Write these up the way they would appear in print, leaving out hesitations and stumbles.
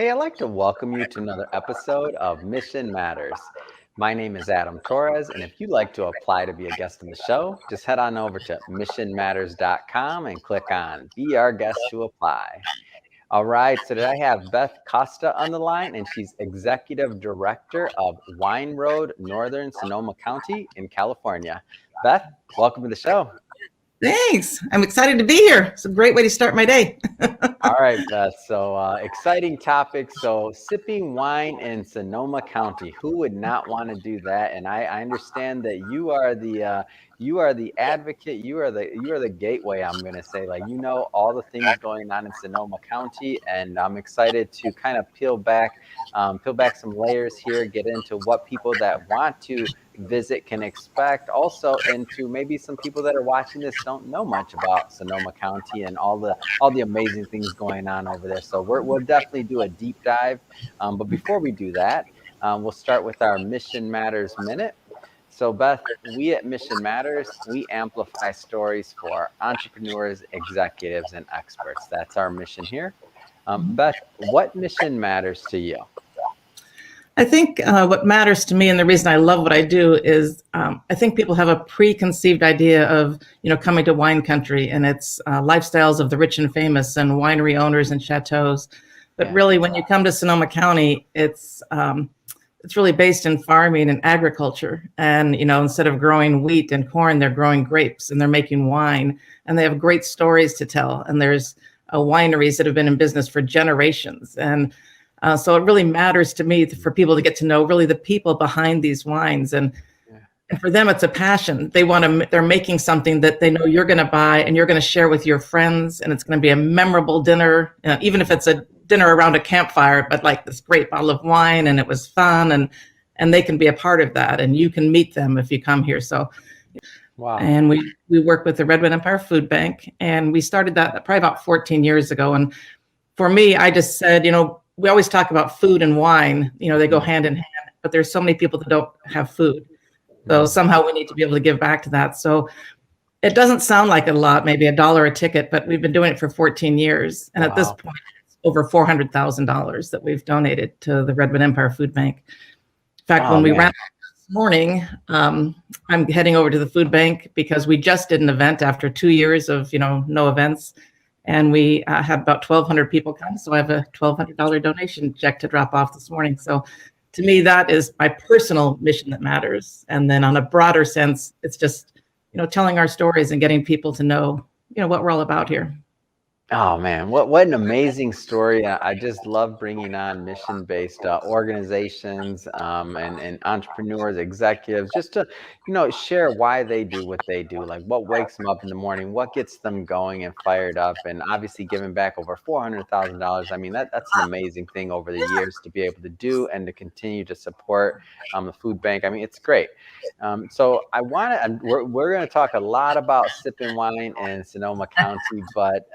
Hey, I'd like to welcome you to another episode of Mission Matters. My name is Adam Torres, and if you'd like to apply to be a guest on the show, just head on over to missionmatters.com and click on Be Our Guest to apply. All right, so today I have Beth Costa on the line, and she's Executive Director of Wine Road, Northern Sonoma County in California. Beth, welcome to the show. Thanks. I'm excited to be here. It's a great way to start my day. All right, Beth. So exciting topic. So sipping wine in Sonoma County. Who would not want to do that? And I understand that you are the advocate. You are the gateway. I'm going to say, like, you know all the things going on in Sonoma County, and I'm excited to kind of peel back some layers here, get into what people that want to visit can expect, also into maybe some people that are watching this don't know much about Sonoma County and all the amazing things going on over there. So we'll definitely do a deep dive. But before we do that, we'll start with our Mission Matters Minute. So Beth, we at Mission Matters, we amplify stories for entrepreneurs, executives, and experts. That's our mission here. Beth, what mission matters to you? I think what matters to me, and the reason I love what I do, is I think people have a preconceived idea of, coming to wine country and its lifestyles of the rich and famous and winery owners and chateaus. But really, when you come to Sonoma County, it's really based in farming and agriculture. And, instead of growing wheat and corn, they're growing grapes and they're making wine, and they have great stories to tell. And there's wineries that have been in business for generations. And so it really matters to me for people to get to know really the people behind these wines. And for them, it's a passion. They're making something that they know you're going to buy and you're going to share with your friends. And it's going to be a memorable dinner, even if it's a dinner around a campfire, but like this great bottle of wine, and it was fun, and they can be a part of that, and you can meet them if you come here. So, wow. And we work with the Redwood Empire Food Bank, and we started that probably about 14 years ago. And for me, I just said, we always talk about food and wine, they go hand in hand, but there's so many people that don't have food. So somehow we need to be able to give back to that. So it doesn't sound like a lot, maybe $1 a ticket, but we've been doing it for 14 years. And at this point, it's over $400,000 that we've donated to the Redwood Empire Food Bank. In fact, when we wrap up this morning, I'm heading over to the food bank because we just did an event after 2 years of, no events. And we had about 1,200 people come. So I have a $1,200 donation check to drop off this morning. So to me, that is my personal mission that matters. And then on a broader sense, it's just, telling our stories and getting people to know, what we're all about here. Oh man, what an amazing story. I just love bringing on mission-based organizations and entrepreneurs, executives, just to, share why they do what they do, like what wakes them up in the morning, what gets them going and fired up, and obviously giving back over $400,000. I mean, that's an amazing thing over the years to be able to do and to continue to support the food bank. I mean, it's great. So we're going to talk a lot about sipping wine in Sonoma County, but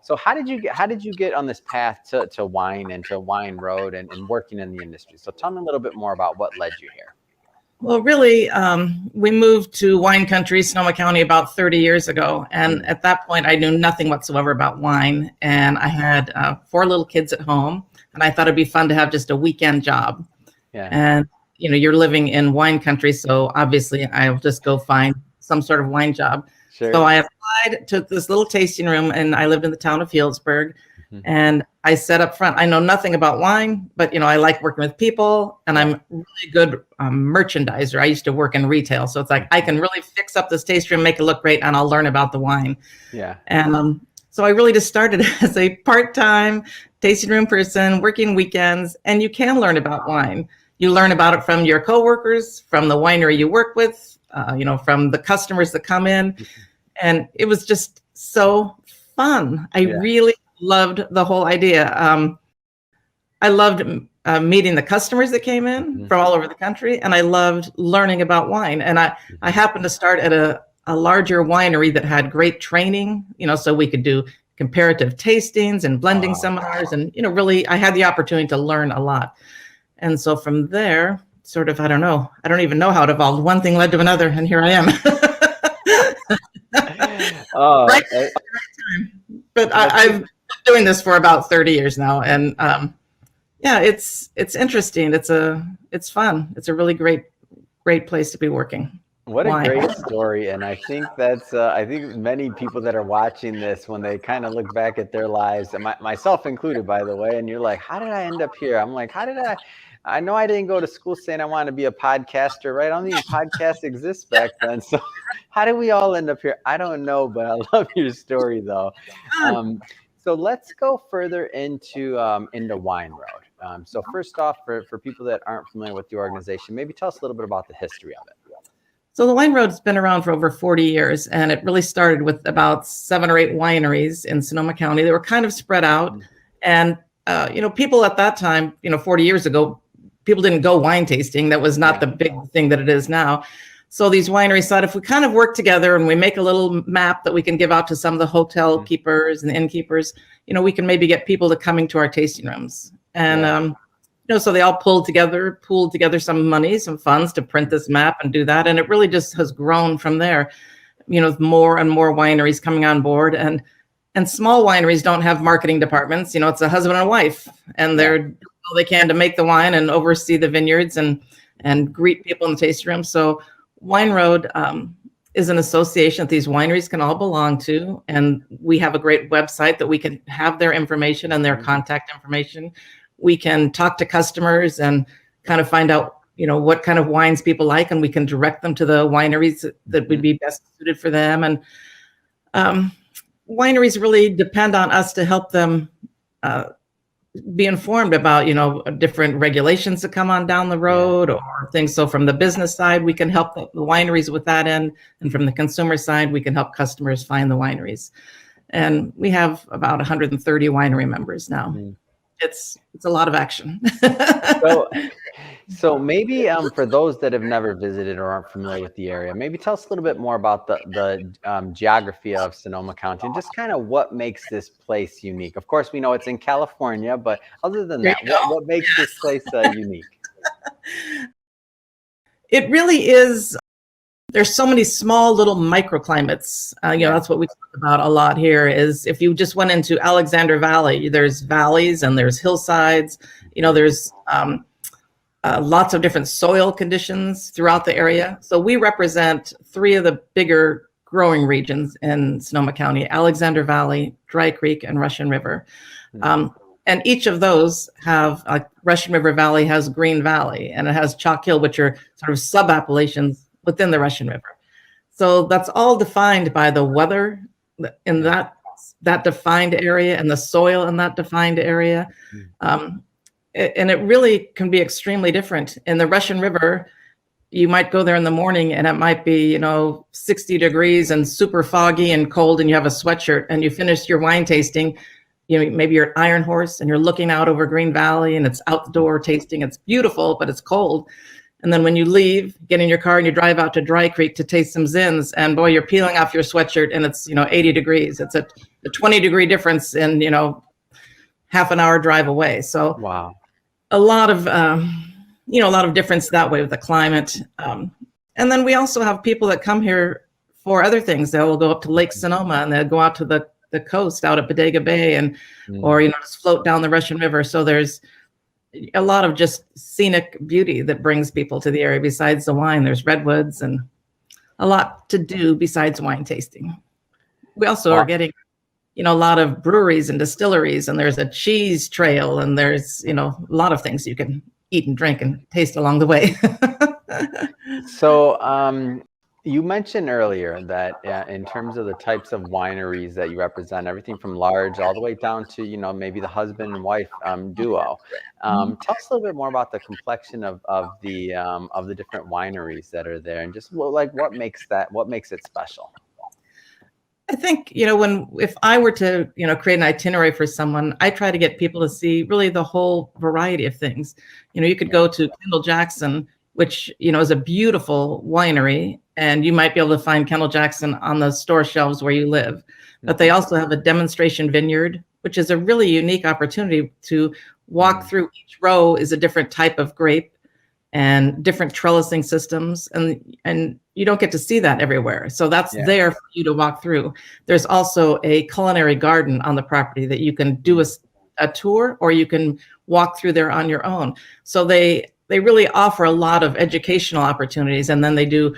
so how did you get on this path to wine and to Wine Road and working in the industry? So tell me a little bit more about what led you here. Well, really, we moved to wine country, Sonoma County, about 30 years ago. And at that point, I knew nothing whatsoever about wine. And I had 4 little kids at home, and I thought it'd be fun to have just a weekend job. Yeah. And, you're living in wine country, so obviously I'll just go find some sort of wine job. Sure. So I applied to this little tasting room, and I lived in the town of Healdsburg. Mm-hmm. And I said up front, I know nothing about wine, but I like working with people, and I'm a really good merchandiser. I used to work in retail, so it's like I can really fix up this tasting room, make it look great, and I'll learn about the wine. Yeah. And so I really just started as a part-time tasting room person, working weekends, and you can learn about wine. You learn about it from your coworkers, from the winery you work with, from the customers that come in. And it was just so fun. I really loved the whole idea. I loved meeting the customers that came in from all over the country, and I loved learning about wine. And I happened to start at a larger winery that had great training, so we could do comparative tastings and blending seminars. And, really, I had the opportunity to learn a lot. And so from there, sort of, I don't even know how it evolved. One thing led to another, and here I am. Right time. But I've doing this for about 30 years now, and yeah, it's interesting. It's fun. It's a really great place to be working. What a Wine. great story. And I think I think many people that are watching this, when they kind of look back at their lives, and myself included, by the way, and you're like, how did I end up here? I'm like, I know I didn't go to school saying I want to be a podcaster, right? I don't think podcasts exist back then. So how did we all end up here? I don't know, but I love your story though. So let's go further into Wine Road. So first off, for people that aren't familiar with the organization, maybe tell us a little bit about the history of it. So the Wine Road's been around for over 40 years, and it really started with about 7 or 8 wineries in Sonoma County. They were kind of spread out, and people at that time, 40 years ago, people didn't go wine tasting. That was not the big thing that it is now. So these wineries thought, if we kind of work together and we make a little map that we can give out to some of the hotel keepers and the innkeepers, we can maybe get people to coming to our tasting rooms. And so they all pooled together some money, some funds to print this map and do that. And it really just has grown from there, with more and more wineries coming on board. And small wineries don't have marketing departments. It's a husband and wife, and they're doing all they can to make the wine and oversee the vineyards and greet people in the tasting room. So Wine Road is an association that these wineries can all belong to. And we have a great website that we can have their information and their contact information. We can talk to customers and kind of find out, what kind of wines people like, and we can direct them to the wineries that would be best suited for them. And wineries really depend on us to help them be informed about, different regulations that come on down the road or things. So from the business side, we can help the wineries with that end. And from the consumer side, we can help customers find the wineries. And we have about 130 winery members now. It's a lot of action. So maybe for those that have never visited or aren't familiar with the area, maybe tell us a little bit more about the geography of Sonoma County and just kind of what makes this place unique. Of course, we know it's in California, but other than that, what makes this place unique? It really is. There's so many small little microclimates. That's what we talk about a lot here. Is if you just went into Alexander Valley, there's valleys and there's hillsides. There's lots of different soil conditions throughout the area. So we represent 3 of the bigger growing regions in Sonoma County: Alexander Valley, Dry Creek, and Russian River. And each of those have, Russian River Valley has Green Valley, and it has Chalk Hill, which are sort of sub-appellations within the Russian River. So that's all defined by the weather in that defined area and the soil in that defined area. And it really can be extremely different. In the Russian River, you might go there in the morning and it might be, 60 degrees and super foggy and cold, and you have a sweatshirt, and you finish your wine tasting. Maybe you're at Iron Horse and you're looking out over Green Valley and it's outdoor tasting. It's beautiful, but it's cold. And then when you leave, get in your car and you drive out to Dry Creek to taste some Zins, and boy, you're peeling off your sweatshirt and it's, 80 degrees. It's a 20-degree difference in, half an hour drive away. So wow, a lot of difference that way with the climate. And then we also have people that come here for other things. They'll go up to Lake Sonoma and they'll go out to the coast out at Bodega Bay or just float down the Russian River. So there's a lot of just scenic beauty that brings people to the area. Besides the wine, there's redwoods and a lot to do besides wine tasting. We also are getting, a lot of breweries and distilleries, and there's a cheese trail, and there's, a lot of things you can eat and drink and taste along the way. So you mentioned earlier that in terms of the types of wineries that you represent, everything from large all the way down to, maybe the husband and wife duo. Tell us a little bit more about the complexion of the different wineries that are there, and just what makes it special. I think, if I were to, create an itinerary for someone, I try to get people to see really the whole variety of things. You could go to Kendall Jackson, which, is a beautiful winery, and you might be able to find Kendall Jackson on the store shelves where you live. But they also have a demonstration vineyard, which is a really unique opportunity to walk through. Each row is a different type of grape, and different trellising systems, and you don't get to see that everywhere. So that's Yeah. there for you to walk through. There's also a culinary garden on the property that you can do a tour, or you can walk through there on your own. So they really offer a lot of educational opportunities, and then they do,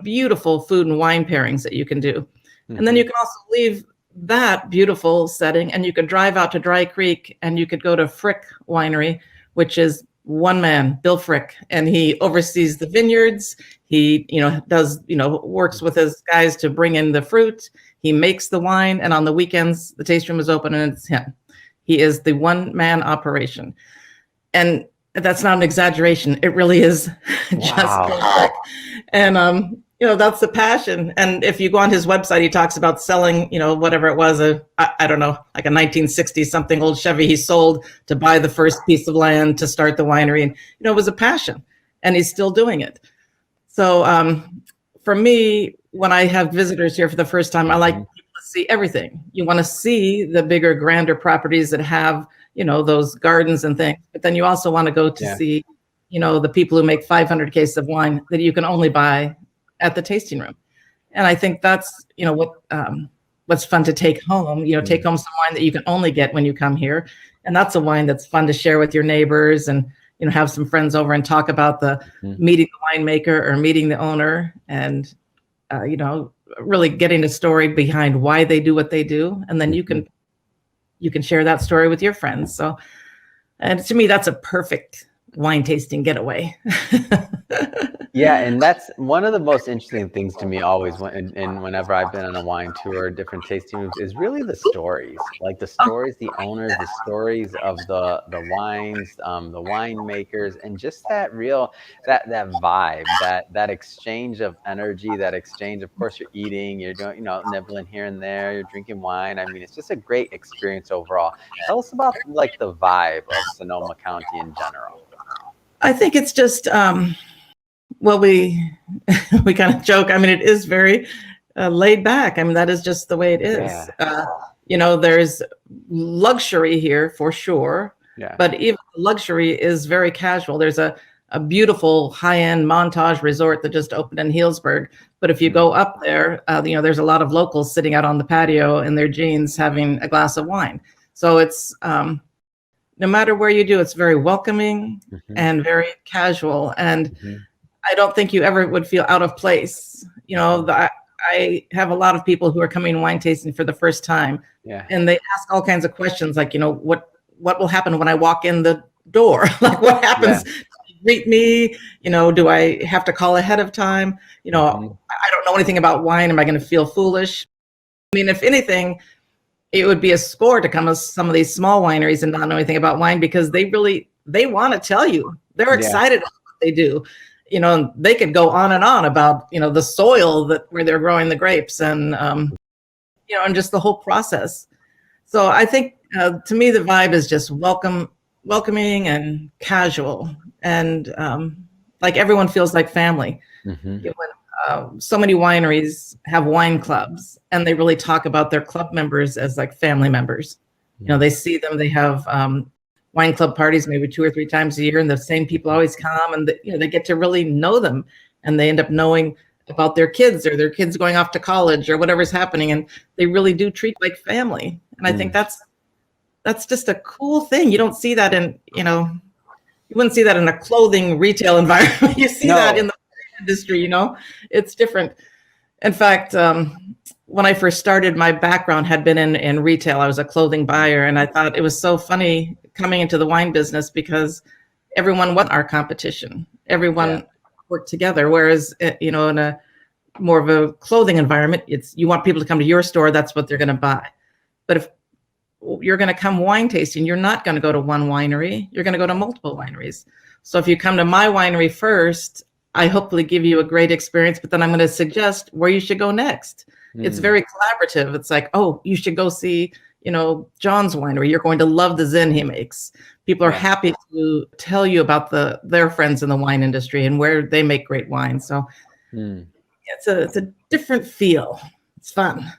beautiful food and wine pairings that you can do. And then you can also leave that beautiful setting and you could drive out to Dry Creek and you could go to Frick Winery, which is one man, Bill Frick, and he oversees the vineyards. He, does, works with his guys to bring in the fruit. He makes the wine, and on the weekends, the taste room is open and it's him. He is the one-man operation. And that's not an exaggeration. It really is just Frick. And, that's the passion. And if you go on his website, he talks about selling, whatever it was, I don't know, like a 1960 something old Chevy he sold to buy the first piece of land to start the winery. And, it was a passion, and he's still doing it. So for me, when I have visitors here for the first time, I like people to see everything. You want to see the bigger, grander properties that have, those gardens and things. But then you also want to go to see, the people who make 500 cases of wine that you can only buy at the tasting room. And I think that's, what's fun to take home, take home some wine that you can only get when you come here. And that's a wine that's fun to share with your neighbors and, have some friends over and talk about the meeting the winemaker or meeting the owner and, really getting the story behind why they do what they do. And then you can share that story with your friends. So, and to me, that's a perfect wine tasting getaway. Yeah, and that's one of the most interesting things to me always whenever I've been on a wine tour, different tasting rooms, is really the stories. Like the stories, the owners, the stories of the wines, the winemakers, and just that vibe, that exchange of energy, that exchange. Of course, you're eating, you're doing, nibbling here and there, you're drinking wine. I mean, it's just a great experience overall. Tell us about like the vibe of Sonoma County in general. I think it's just, well, we kind of joke. I mean, it is very laid back. I mean, that is just the way it is. Yeah. There's luxury here for sure, but even luxury is very casual. There's a beautiful high-end Montage resort that just opened in Healdsburg. But if you go up there, there's a lot of locals sitting out on the patio in their jeans having a glass of wine. So it's, no matter where you do, it's very welcoming and very casual. And I don't think you ever would feel out of place. I have a lot of people who are coming wine tasting for the first time, and they ask all kinds of questions like, what will happen when I walk in the door? Like, what happens? Greet me? Do I have to call ahead of time? I don't know anything about wine. Am I going to feel foolish? I mean, if anything, it would be a score to come to some of these small wineries and not know anything about wine, because they want to tell you. They're excited about what they do. They could go on and on about, the soil where they're growing the grapes and, and just the whole process. So I think, to me, the vibe is just welcoming and casual. And like everyone feels like family. So many wineries have wine clubs, and they really talk about their club members as like family members. They see them, they have wine club parties maybe 2 or 3 times a year, and the same people always come, and they get to really know them, and they end up knowing about their kids or their kids going off to college or whatever's happening, and they really do treat like family. And I think that's just a cool thing. You don't see that in, you wouldn't see that in a clothing retail environment. You see that in the industry, it's different. In fact, when I first started, my background had been in retail. I was a clothing buyer, and I thought it was so funny coming into the wine business because everyone was our competition. Everyone worked together. Whereas, in a more of a clothing environment, you want people to come to your store. That's what they're going to buy. But if you're going to come wine tasting, you're not going to go to one winery. You're going to go to multiple wineries. So if you come to my winery first, I hopefully give you a great experience, but then I'm going to suggest where you should go next. It's very collaborative. It's like, oh, you should go see, John's winery. You're going to love the Zin he makes. People are happy to tell you about their friends in the wine industry and where they make great wine. So it's a different feel. It's fun.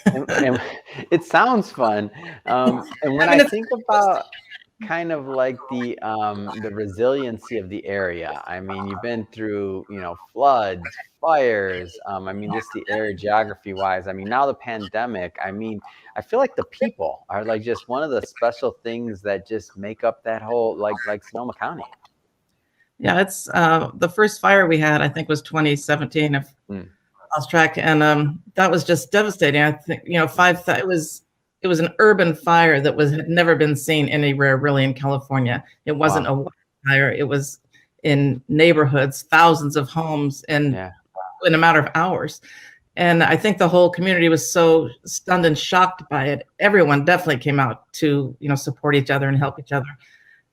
and it sounds fun. And when I think about kind of like the resiliency of the area? I mean, you've been through, floods, fires. I mean, just the area geography wise. I mean, now the pandemic. I mean, I feel like the people are like just one of the special things that just make up that whole like Sonoma County. Yeah, it's the first fire we had, I think, was 2017, if Mm, I lost track, and that was just devastating. I think it was an urban fire that had never been seen anywhere really in California. It wasn't wow. a fire; it was in neighborhoods, thousands of homes, and Yeah. in a matter of hours. And I think the whole community was so stunned and shocked by it. Everyone definitely came out to support each other and help each other.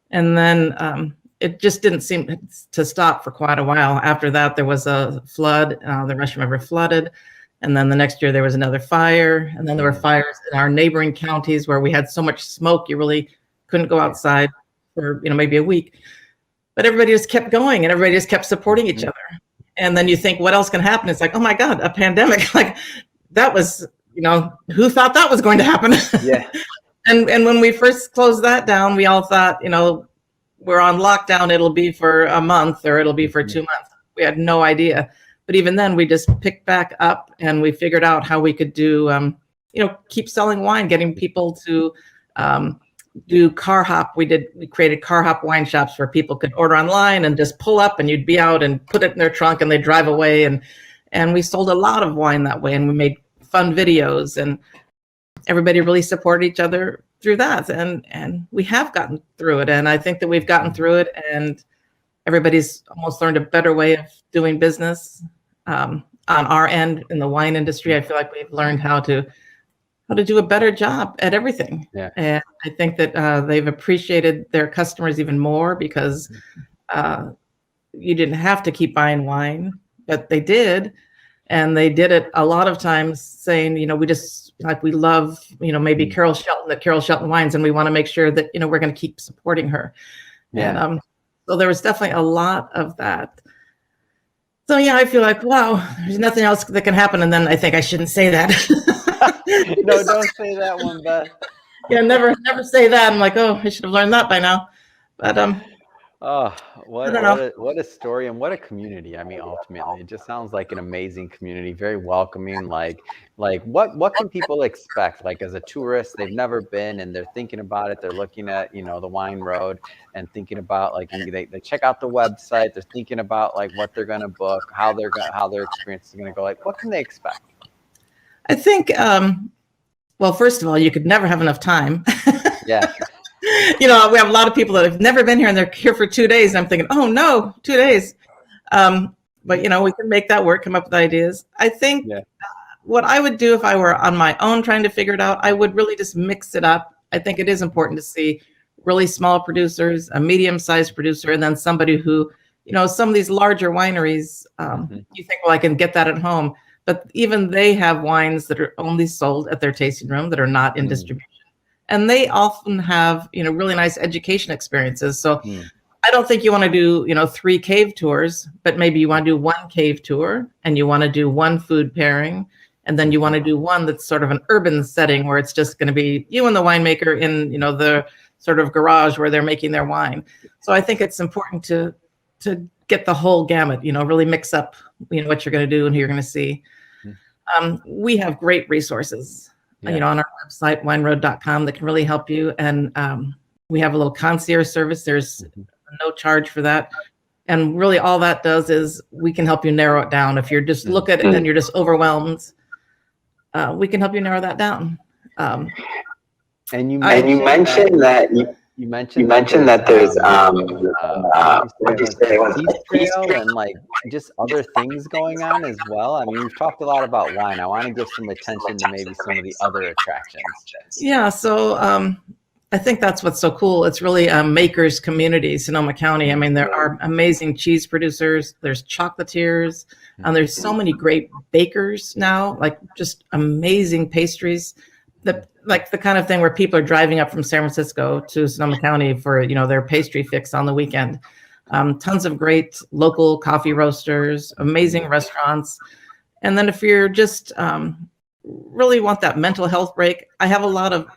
And then it just didn't seem to stop for quite a while. After that, there was a flood. The Russian River flooded. And then the next year, there was another fire. And then there were fires in our neighboring counties where we had so much smoke, you really couldn't go outside for maybe a week. But everybody just kept going and everybody just kept supporting each other. And then you think, what else can happen? It's like, oh my God, a pandemic. Like that was, who thought that was going to happen? Yeah. And when we first closed that down, we all thought, we're on lockdown. It'll be for a month or it'll be for 2 months. We had no idea. But even then, we just picked back up and we figured out how we could do, keep selling wine, getting people to do car hop. We created car hop wine shops where people could order online and just pull up and you'd be out and put it in their trunk and they drive away. And we sold a lot of wine that way. And we made fun videos and everybody really supported each other through that. And we have gotten through it. And I think that we've gotten through it and everybody's almost learned a better way of doing business on our end in the wine industry. I feel like we've learned how to do a better job at everything. Yeah. And I think that they've appreciated their customers even more because you didn't have to keep buying wine, but they did. And they did it a lot of times saying, we just we love, maybe Carol Shelton wines, and we want to make sure that, we're going to keep supporting her. Yeah. And so there was definitely a lot of that. So yeah, I feel like, wow, there's nothing else that can happen. And then I think I shouldn't say that. No, don't say that one, Beth. Yeah, never say that. I'm like, oh, I should have learned that by now. But Oh, I don't know. what a story and what a community. I mean, ultimately, it just sounds like an amazing community, very welcoming. Like what can people expect? Like as a tourist, they've never been and they're thinking about it. They're looking at, the wine road and thinking about like they check out the website, they're thinking about like what they're gonna book, how their experience is gonna go. Like what can they expect? I think well, first of all, you could never have enough time. Yeah. We have a lot of people that have never been here and they're here for 2 days. And I'm thinking, oh no, 2 days. But we can make that work, come up with ideas. I think what I would do if I were on my own trying to figure it out, I would really just mix it up. I think it is important to see really small producers, a medium-sized producer, and then somebody who, some of these larger wineries, you think, well, I can get that at home. But even they have wines that are only sold at their tasting room that are not in distribution. And they often have, really nice education experiences. So I don't think you want to do, 3 cave tours, but maybe you want to do 1 cave tour and you want to do 1 food pairing. And then you want to do 1 that's sort of an urban setting where it's just going to be you and the winemaker in, the sort of garage where they're making their wine. So I think it's important to get the whole gamut, really mix up, what you're going to do and who you're going to see. We have great resources. On our website, wineroad.com, that can really help you. And we have a little concierge service. There's no charge for that. And really all that does is we can help you narrow it down. If you're just look at it and you're just overwhelmed, we can help you narrow that down. And you mentioned that there's what did you say trail and like just other things going on as well. I mean, we've talked a lot about wine. I want to give some attention to maybe some of the other attractions. Yeah, so I think that's what's so cool. It's really a makers community, Sonoma County. I mean, there are amazing cheese producers. There's chocolatiers. And there's so many great bakers now, like just amazing pastries. Like the kind of thing where people are driving up from San Francisco to Sonoma County for, their pastry fix on the weekend. Tons of great local coffee roasters, amazing restaurants. And then if you're just, really want that mental health break, I have a lot of,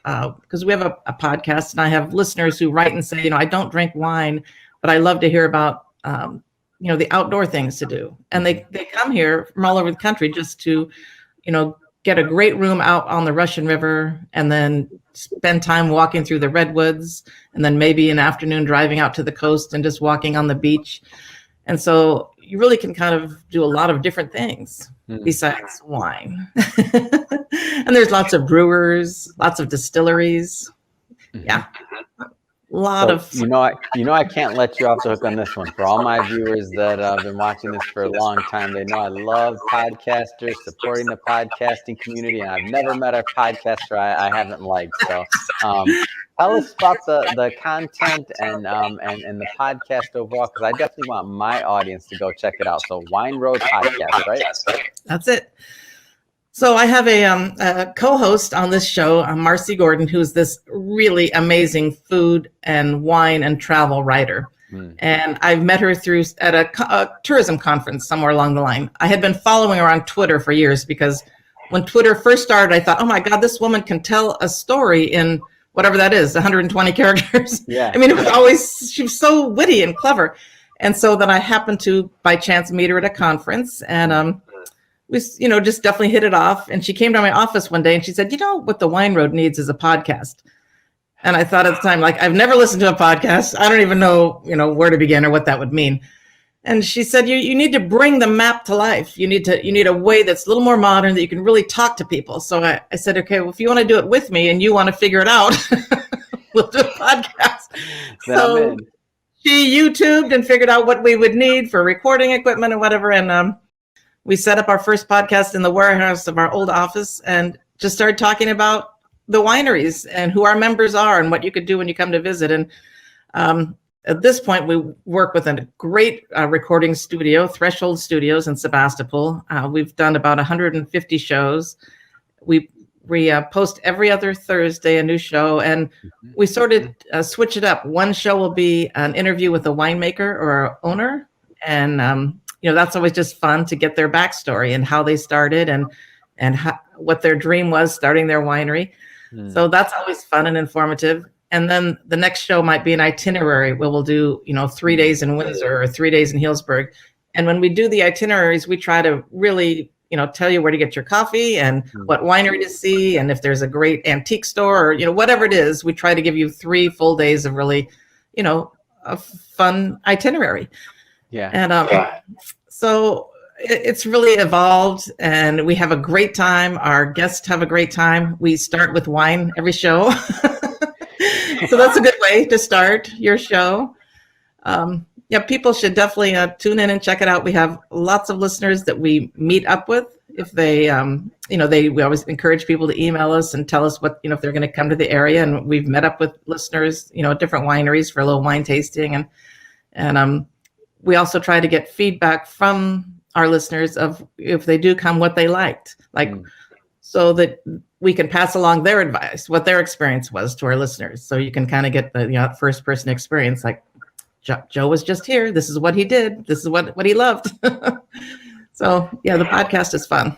because we have a podcast, and I have listeners who write and say, I don't drink wine, but I love to hear about, the outdoor things to do. And they come here from all over the country just to, get a great room out on the Russian River, and then spend time walking through the redwoods, and then maybe an afternoon driving out to the coast and just walking on the beach. And so you really can kind of do a lot of different things besides wine. And there's lots of brewers, lots of distilleries. Yeah. A lot of. I can't let you off the hook on this one. For all my viewers that have been watching this for a long time, they know I love podcasters, supporting the podcasting community, and I've never met a podcaster I haven't liked. So tell us about the content and the podcast overall, because I definitely want my audience to go check it out. So Wine Road Podcast, right? That's it. So I have a co-host on this show, Marcy Gordon, who's this really amazing food and wine and travel writer. And I've met her at a tourism conference somewhere along the line. I had been following her on Twitter for years, because when Twitter first started, I thought, oh my God, this woman can tell a story in whatever that is, 120 characters. Yeah. I mean, she was so witty and clever. And so then I happened to, by chance, meet her at a conference, and we, just definitely hit it off. And she came to my office one day and she said, what the Wine Road needs is a podcast. And I thought at the time, like, I've never listened to a podcast. I don't even know, where to begin or what that would mean. And she said, you need to bring the map to life. You need a way that's a little more modern, that you can really talk to people. So I said, okay, well, if you want to do it with me and you want to figure it out, we'll do a podcast. So she YouTubed and figured out what we would need for recording equipment and whatever. And we set up our first podcast in the warehouse of our old office, and just started talking about the wineries and who our members are and what you could do when you come to visit. And at this point, we work with a great recording studio, Threshold Studios in Sebastopol. We've done about 150 shows. We post every other Thursday a new show, and we sort of switch it up. One show will be an interview with a winemaker or owner, and that's always just fun to get their backstory and how they started and what their dream was starting their winery. So that's always fun and informative. And then the next show might be an itinerary where we'll do, 3 days in Windsor or 3 days in Healdsburg. And when we do the itineraries, we try to really, tell you where to get your coffee and what winery to see. And if there's a great antique store or, whatever it is, we try to give you 3 full days of really, a fun itinerary. Yeah. And so it's really evolved, and we have a great time. Our guests have a great time. We start with wine every show. So that's a good way to start your show. People should definitely tune in and check it out. We have lots of listeners that we meet up with. If they, we always encourage people to email us and tell us what, if they're going to come to the area. And we've met up with listeners, at different wineries for a little wine tasting. And we also try to get feedback from our listeners of if they do come, what they liked, so that we can pass along their advice, what their experience was to our listeners. So you can kind of get the first person experience, like Joe was just here. This is what he did. This is what he loved. So yeah, the podcast is fun.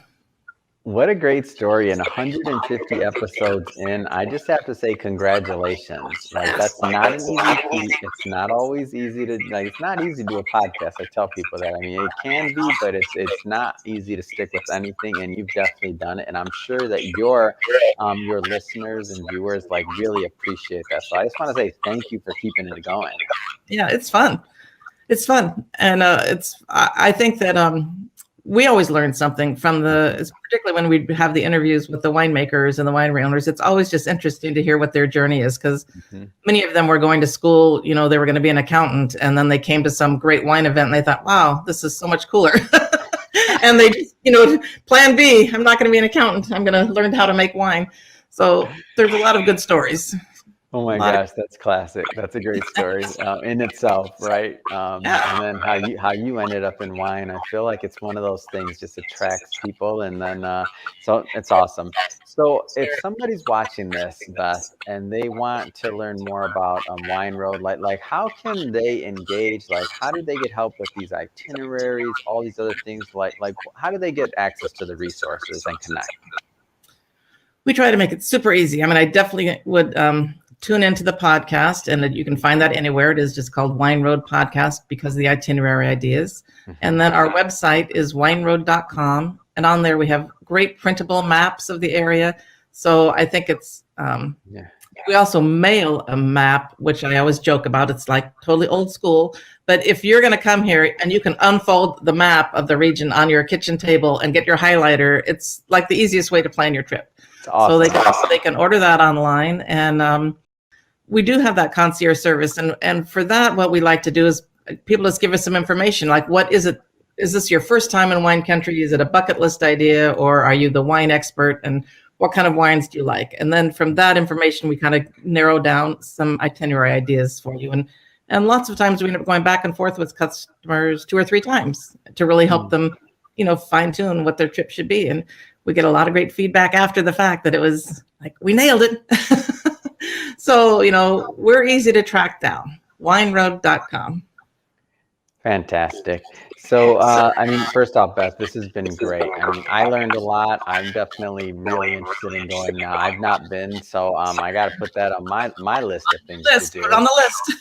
What a great story, and 150 episodes in. I just have to say congratulations. Like, that's not an easy feat. It's not always easy to, it's not easy to do a podcast. I tell people that. I mean, it can be, but it's not easy to stick with anything, and you've definitely done it. And I'm sure that your listeners and viewers really appreciate that. So I just want to say thank you for keeping it going. Yeah, it's fun. It's fun. And I think that we always learn something from particularly when we have the interviews with the winemakers and the winery owners. It's always just interesting to hear what their journey is, because many of them were going to school, they were going to be an accountant, and then they came to some great wine event and they thought, wow, this is so much cooler. And they, plan B, I'm not going to be an accountant. I'm going to learn how to make wine. So there's a lot of good stories. Oh my gosh, that's classic. That's a great story in itself, right? And then how you ended up in wine. I feel like it's one of those things just attracts people, and then so it's awesome. So if somebody's watching this, Beth, and they want to learn more about Wine Road, like how can they engage? Like, how do they get help with these itineraries, all these other things? Like how do they get access to the resources and connect? We try to make it super easy. I mean, I definitely would tune into the podcast, and you can find that anywhere. It is just called Wine Road Podcast because of the itinerary ideas. And then our website is wineroad.com. And on there, we have great printable maps of the area. So I think it's, we also mail a map, which I always joke about. It's like totally old school. But if you're going to come here and you can unfold the map of the region on your kitchen table and get your highlighter, it's like the easiest way to plan your trip. Awesome. So they can order that online. And we do have that concierge service. And for that, what we like to do is people just give us some information. Like, what is it? Is this your first time in wine country? Is it a bucket list idea, or are you the wine expert? And what kind of wines do you like? And then from that information, we kind of narrow down some itinerary ideas for you. And lots of times we end up going back and forth with customers 2 or 3 times to really help them, fine tune what their trip should be. And we get a lot of great feedback after the fact that it was like, we nailed it. So, we're easy to track down. Wineroad.com. Fantastic. So, I mean, first off, Beth, this has been great. I mean, I learned a lot. I'm definitely really interested in going now. I've not been, so I got to put that on my list of things to do. Put it on the list.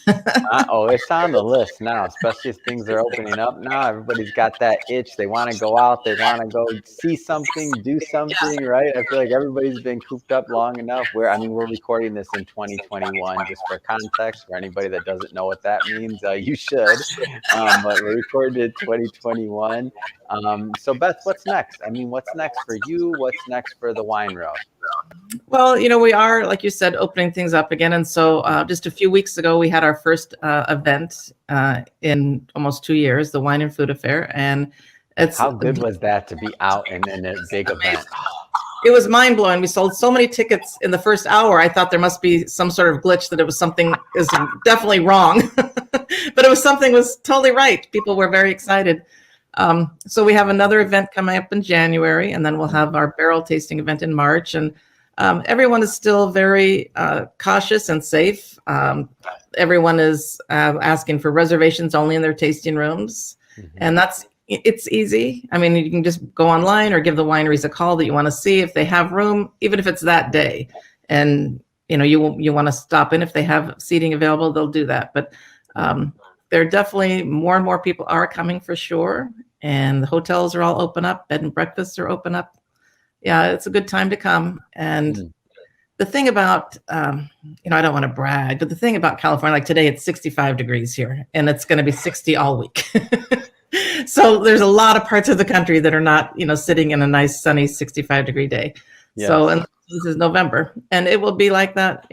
Oh, it's on the list now, especially as things are opening up now. Everybody's got that itch. They want to go out. They want to go see something, do something, right? I feel like everybody's been cooped up long enough. We're recording this in 2021, just for context. For anybody that doesn't know what that means, you should. But we're recording in 2021. So Beth, what's next? I mean, what's next for you? What's next for the Wine Road? Well, we are, like you said, opening things up again. And so just a few weeks ago, we had our first event in almost 2 years, the Wine and Food Affair. And how good was that to be out in a big event? It was mind blowing. We sold so many tickets in the first hour. I thought there must be some sort of glitch, that it was something is definitely wrong, but it was something was totally right. People were very excited. So we have another event coming up in January, and then we'll have our barrel tasting event in March. And everyone is still very cautious and safe. Everyone is asking for reservations only in their tasting rooms. And it's easy. I mean, you can just go online or give the wineries a call that you want to see if they have room, even if it's that day. And, you want to stop in if they have seating available, they'll do that. But there are definitely more and more people are coming for sure. And the hotels are all open up. Bed and breakfasts are open up. Yeah, it's a good time to come. And the thing about, I don't want to brag, but the thing about California, like today, it's 65 degrees here, and it's going to be 60 all week. So there's a lot of parts of the country that are not, sitting in a nice sunny 65-degree day. Yes. So, and this is November, and it will be like that,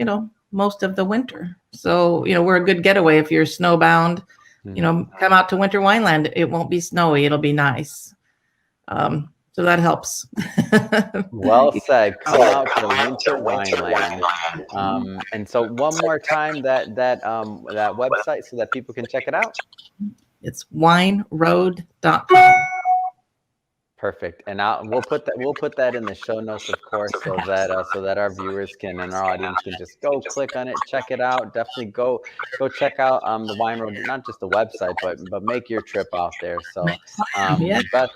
most of the winter. So, we're a good getaway if you're snowbound. Come out to Winter Wineland. It won't be snowy. It'll be nice. So that helps. Well said. Come out to Winter Wineland. And so one more time, that website so that people can check it out. It's wineroad.com. Perfect. And we'll put that in the show notes, of course, so that our viewers and our audience can just go click on it, check it out. Definitely go check out the Wine Road, not just the website, but make your trip out there. So, Beth,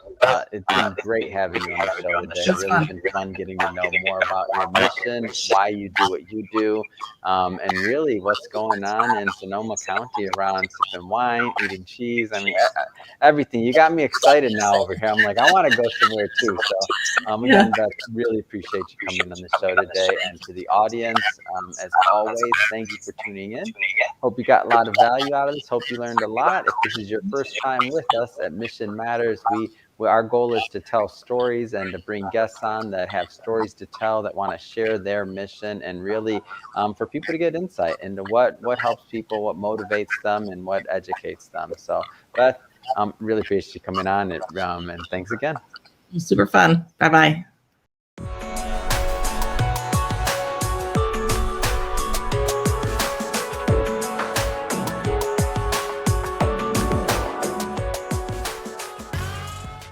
it's been great having you on the show today. It's really been fun getting to know more about your mission, why you do what you do, and really what's going on in Sonoma County around sipping wine, eating cheese. I mean, everything. You got me excited now over here. I'm like, I want to go somewhere too. So again, Beth, really appreciate you coming on the show today. And to the audience, as always, thank you for tuning in. Hope you got a lot of value out of this. Hope you learned a lot. If this is your first time with us at Mission Matters, our goal is to tell stories and to bring guests on that have stories to tell, that want to share their mission, and really for people to get insight into what helps people, what motivates them, and what educates them. So, Beth, really appreciate you coming on, and thanks again. Super fun. Bye-bye.